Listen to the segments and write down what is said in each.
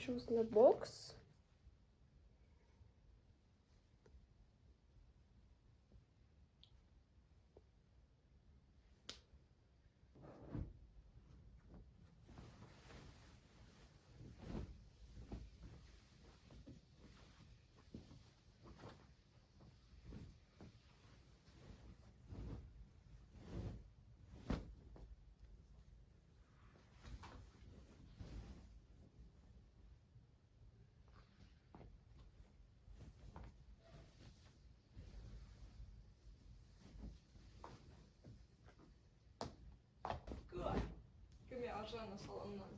еще осындай бокс. Жана салоннан.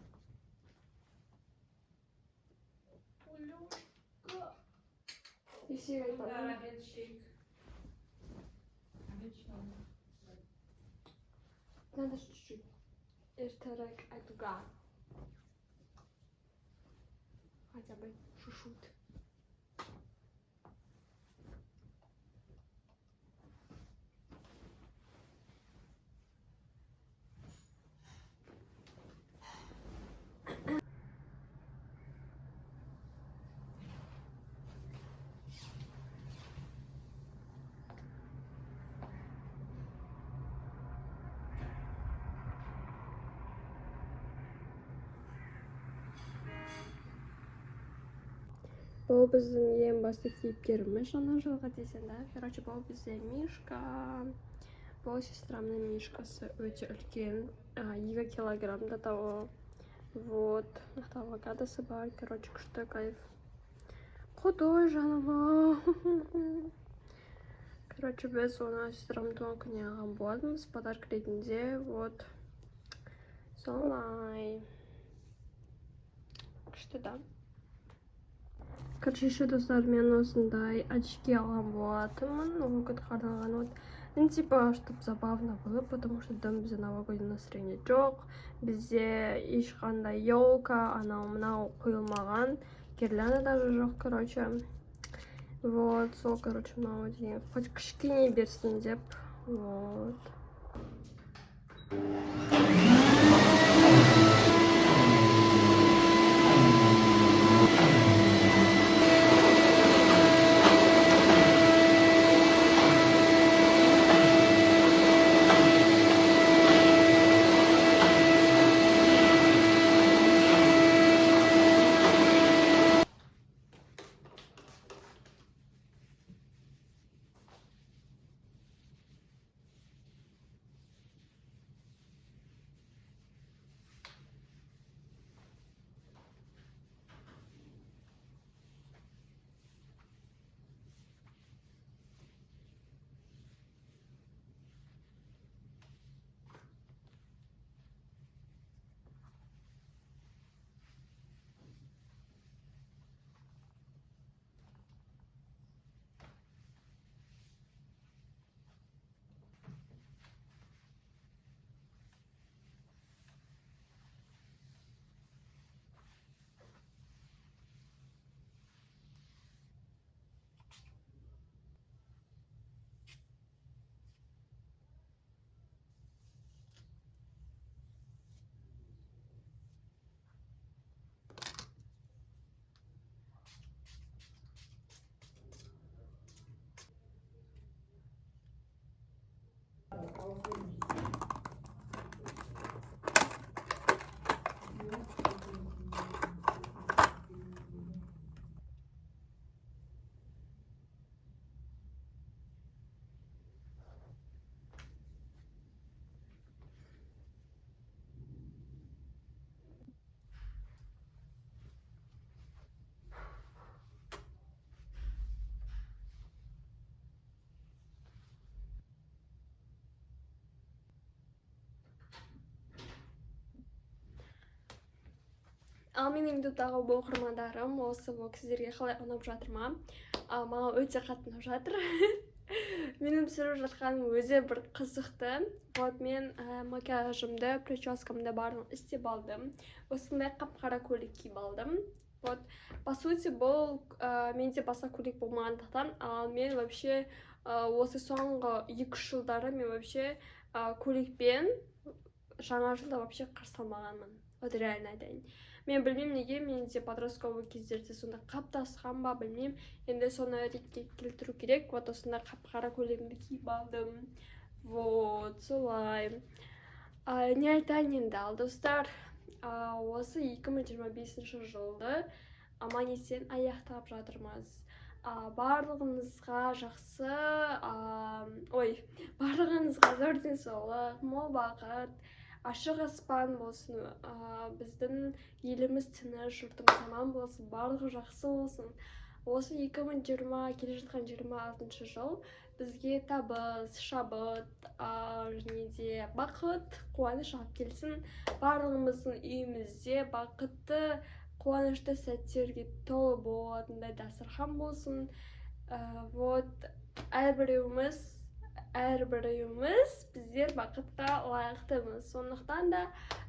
Улюшка. Есек айтамын. Обед шейк. Обед что? Надо чуть-чуть эртерек айтуга. Хотя бы чуть-чуть. Бұл біздің ең басты кейіпкеріміз жаңа жылға десең да. Короче, бұл бізде Мишка. Бұл сестрамның Мишкасы өте үлкен. 2 килограммда того. Вот. Авокадосы бар. Короче, күшті кайф. Құдай жаныма. Короче, біз оны сестрамның туған күніне алған болатынбыз. Подарок ретінде. Вот. Солай. Күшті да. Короче, еще достар мен осындай очки алған болатынмын. Ол күнге арналған вот. Ну, типа, чтобы забавно было, потому что дом бізде новогодний настроение жоқ. Бізде ешқандай елка, анау-мынау қойылмаған. Гирлянда даже жоқ, короче. Вот, сол, короче, мынау деген. Хоть кішкене берсін деп. Вот. Ал менің ютубтағы оқырмандарым осы влог сіздерге қалай ұнап жатыр ма? Маған өте қатты ұнап жатыр. Менің түсіріп жатқаным өзі бір қызықты. Вот мен макияжымды, прическамды барын істеп алдым. Осындай қап-қара көйлек киіп алдым. Вот, по сути, бұл менде басқа көйлек болмағандықтан, ал мен вообще осы соңғы 2 жылдары мен вообще көйлекпен жаңа жылда вообще қарсы алмағанмын. Вот реально айтайын. Мен білмеймін неге менде подростковый кездерде сонда қаптасқан ба білмеймін. Енді соны ретке келтіру керек. Вот осындай қап-қара көйлегімді киіп алдым. Вот солай. Не айтайын енді ал достар, осы 2025 жылды аман есен аяқтап жатырмыз. Барлығыңызға жақсы, барлығыңызға зор денсаулық, мол бақыт, ашық аспан болсын, біздің еліміз тыныш, жұртымыз аман болсын, барлығы жақсы болсын. Осы 2020 келе жатқан 26 жыл бізге табыс, шабыт, және де бақыт, қуаныш алып келсін. Барлығымыздың үйімізде бақытты, қуанышты сәттерге толы болатындай дастархан болсын. Вот әрбіреуіміз біздер бақытқа лайықтымыз. Сондықтан да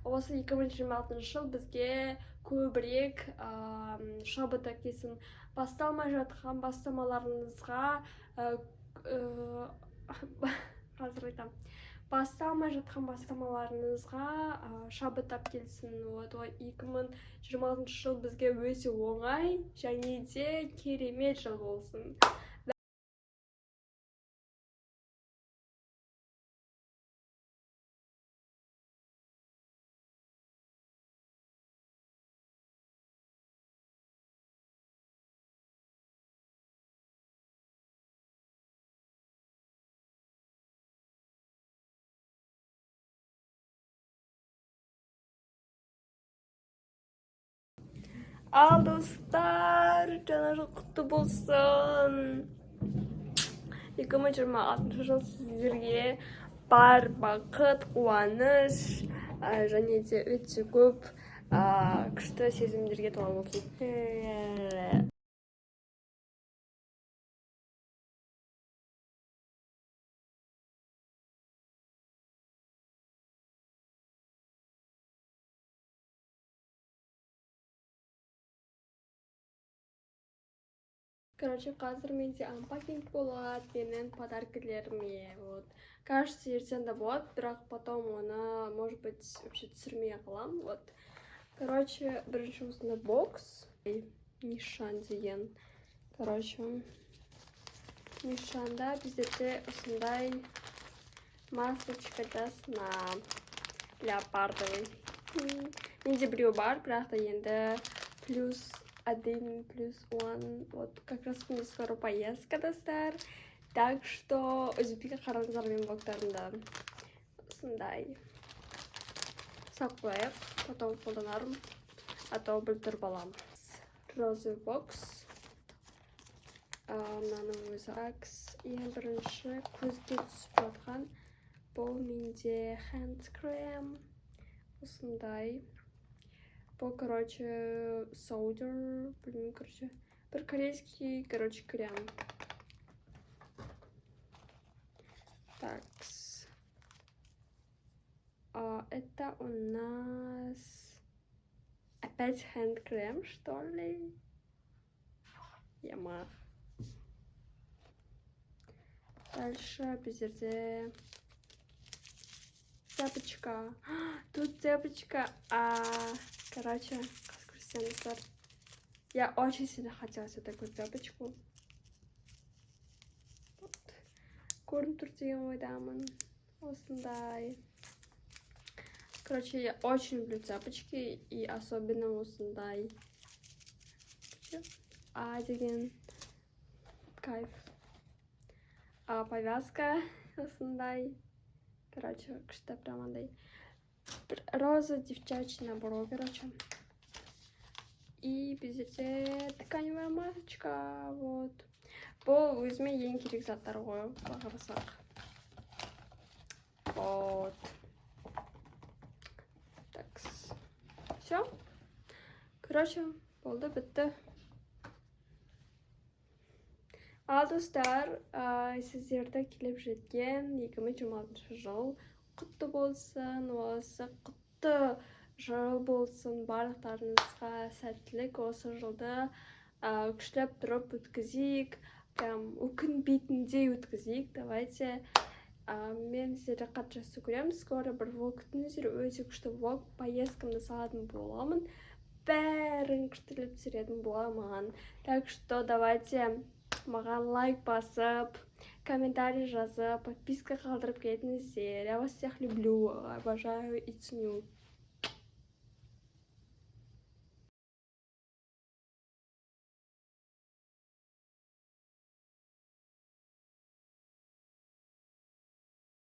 осы 2026 жыл бізге көбірек шабыт әкелсін. Басталмай жатқан бастамаларыңызға шабыттап келсін. 2026 жыл бізге өте оңай және де керемет жыл болсын. Ал достар, жаңа жыл құтты болсын. 2026 жыл сіздерге бар бақыт, қуаныш және де өте көп күшті сезімдерге толы болсын. Короче, қазір менде анпакинг болады, менің подаркілеріме. Вот. Кажется, ертең де болады, бірақ потом оны, может быть, вообще түсірмей қалам. Вот. Короче, бірінші осындай бокс. Нишан деген. Короче, Нишанда біздерде осындай масочка жасына леопардовый. Менде біреу бар, бірақ та енді плюс 1 плюс 1. Вот как раз у меня скоро поездка, достар. Так что өзбекке қараңыздар менің блогтарымда. Осындай сақ қояйық, потом қолданарым, а то бүлдіріп аламын. Розовый бокс. Мынаның өзі акс. Ең бірінші көзге түсіп жатқан бұл менде hand cream. Осындай. Бұл, короче, соудер, блин, короче, бір корейский, короче, крем. Такс. Это у нас опять hand крем, что ли? Яма. Дальше біздерде цепочка. Тут цепочка. Короче, я очень сильно хотела себе такую цепочку. Вот. Контур деген ойдамын. Осындай. Короче, я очень люблю цепочки, и особенно осындай. Деген кайф. Повязка осындай. Короче, күшті прямандай. Роза девчачий набор, короче. И біздерде тканевая масочка, вот. Бұл өзіме ең керек заттар ғой, қарасақ. Вот. Такс. Все. Короче, болды, бітті. Ал достар, сіздерді келіп жеткен 2026 жыл құтты болсын, осы құтты жыл болсын, барлықтарыңызға сәттілік. Осы жылды күштеп тұрып өткізейік, прям өкінбейтіндей өткізейік. Давайте. Мен сіздерді қатты жақсы көремін. Скоро бір влог күтіңіздер, өте күшті влог, поездкамды салатын боламын. бәрін күштелеп түсіретін боламын маған. Так что давайте маған лайк басып, комментарий жазып, подписка қалдырып кетіңіздер. Я вас всех люблю, обожаю и ценю.